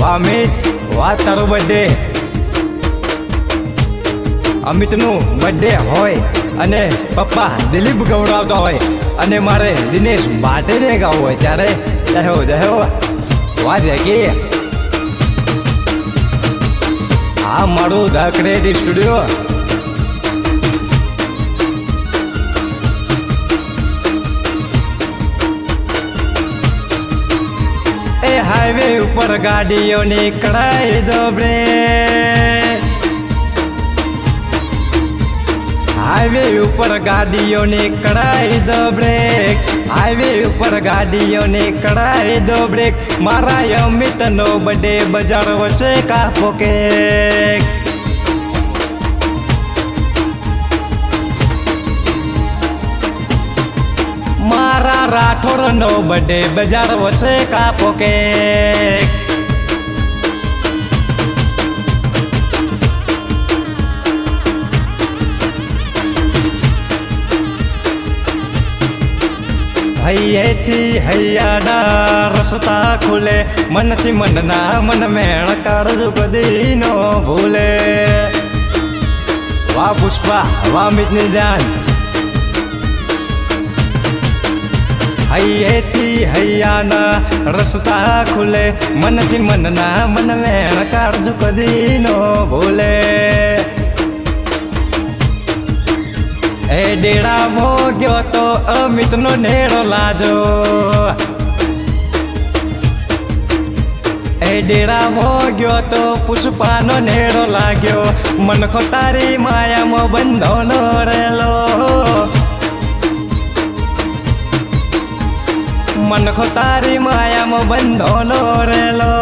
વાહ અમિત, વાહ તારો બર્થડે. અમિતનું બર્થડે હોય અને પપ્પા દિલીપ ગવડાવતા હોય અને મારે દિનેશ ભાટેને ગાવું હોય ત્યારે દહેવો વાહ જેકી. આ મારું the creative studio. A highway ઉપર ગાડીઓ નીકળાઈ દો બ્રેક. હાઈવે ઉપર ગાડીઓ નીકળાઈ દો બ્રેક. હાઈવે ઉપર ગાડીઓ નીકળાઈ દો બ્રેક. મારા અમિતનો બર્થડે બજાર વચ્ચે કાપો કેક. મારા રાઠોડનો બર્થડે બજાર વચ્ચે કાપો કેક. હૈયેથી હૈયાના રસ્તા ખુલે. મનથી મનના મન મેળ કાઢજો કદી નો ભૂલે. વાહ પુષ્પા, વાહ મિતની જાન. હૈયેથી હૈયાના રસ્તા ખુલે. મનથી મનના મન મેળ કાઢજો કદી નો ભૂલે. એ ડેડામાં ગયો તો અમિતનો નેડો લાજો. એ ડેડામાં ગયો તો પુષ્પાનો નેડો લાગ્યો. મનખો તારી માયામાં બંધોનો રેલો. મનખો તારી માયામાં બંધોનો રેલો.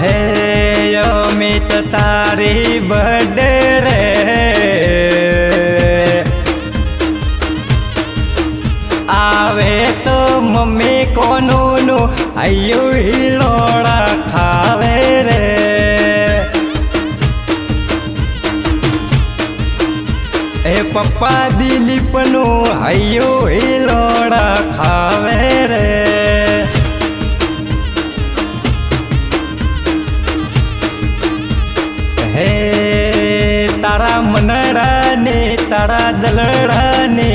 હે અમિત તારી બર્થડે રે. આવે તો મમ્મી કોનું આયુ હિલોડા ખાવે રે. એ પપ્પા દિલીપનું આયુ હિલોડા ખાવે રે. હે તારા મનડાને તારા દલડાને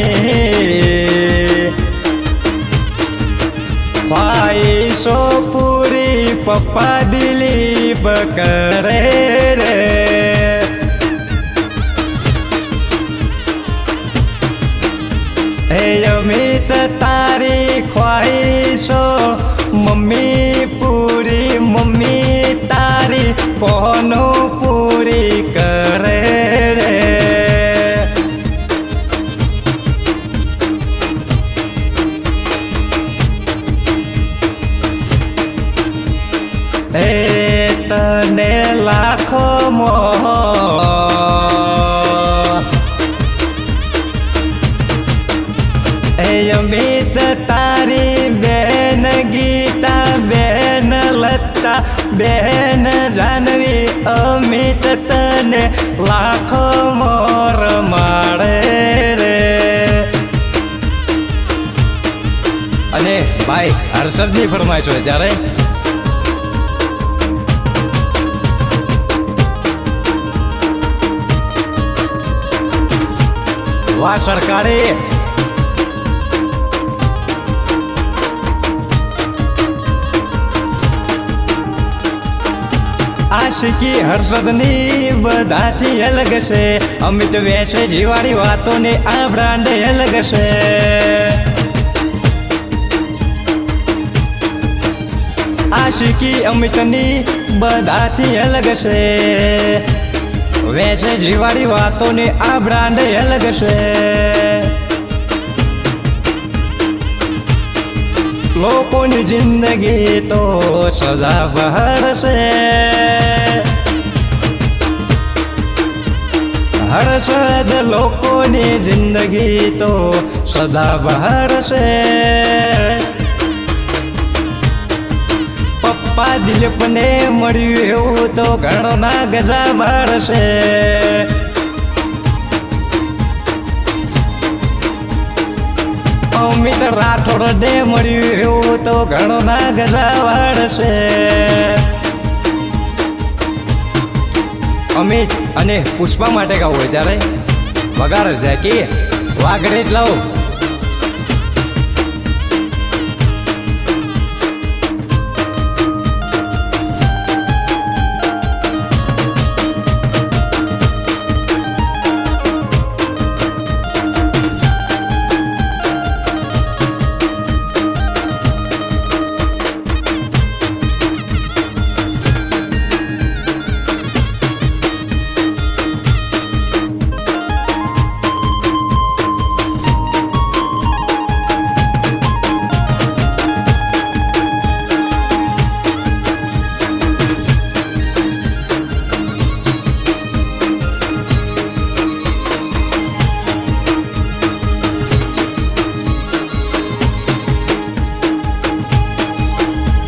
ખ્વાઈશો પૂરી પપ્પા દિલીપ કરે રે. હે અમિત તારી ખ્વાઈશો મમ્મી પૂરી. મમ્મી તારી કોનો પૂરી કરે રે. એ તને લાખો એ અમિત તારી બેન ગીતા, બેન લતા, બેન જાનવી. અમિત તને લાખો મોર માળે રે. અને ભાઈ હર્ષદની ફરમાય છે ત્યારે વાહ સરકારે. આશિકી હર્ષદની બધાથી અલગ છે. અમિત વેસે જીવાડી વાતોને આ બ્રાન્ડ અલગ છે. આશિકી અમિતની બધાથી અલગ છે. વેચે જીવાડી વાતોની આ બ્રાન્ડ અલગ છે. લોકોની જિંદગી તો સદા બહાર છે. હર્ષદ લોકોની જિંદગી તો સદા બહાર છે. પપ્પા દિલીપને મળ્યું એવું તો ઘણો ના ગજા બહાર છે. અમિત રાઠોડને મળ્યું એવું તો ઘણો ના ગજા બહાર છે. અમિત અને પુષ્પા માટે ગાવું હોય ત્યારે વગાડ જાય કે વાગડે જ લાવો.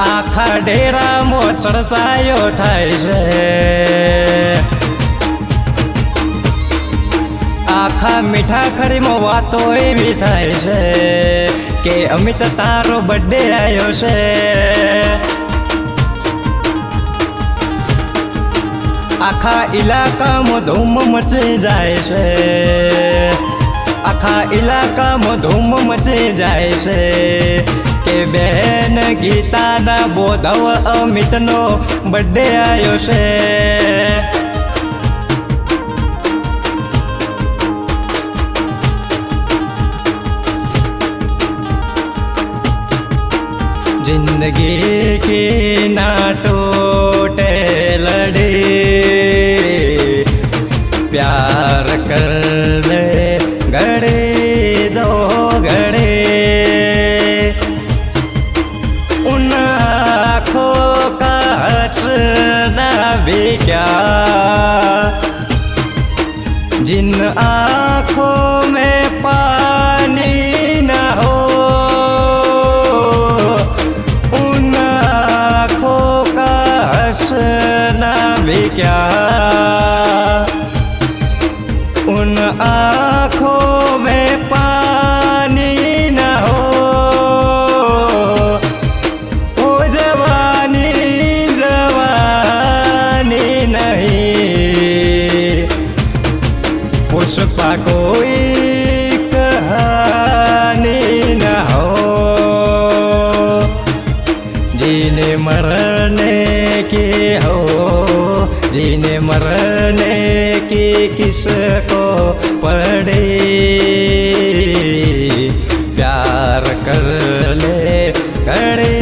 આખા ડેરામાં સડસાયો થાય છે. આખા મીઠા ખરીમાં વાતો એવી થાય છે કે અમિત તારો બર્થડે આવ્યો છે. આખા ઇલાકામાં ધૂમ મચી જાય છે. આખા ઇલાકામાં ધૂમ મચી જાય છે કે બેન ગીતાના બોધવ અમિતનો બર્થડે આવ્યો છે. जिंदगी की ना टूटे लड़ी प्यार कर ले घड़ी दो घड़ी उन आँखों का हंसना भी क्या जिन आँखों में पानी न हो उन आँखों का हंसना भी क्या उन आँखों में पानी न हो वो जवानी जवानी नहीं पुष्पा कोई कहानी न हो जीने मरने की हो जीने मरने की किसको पड़े प्यार कर ले करे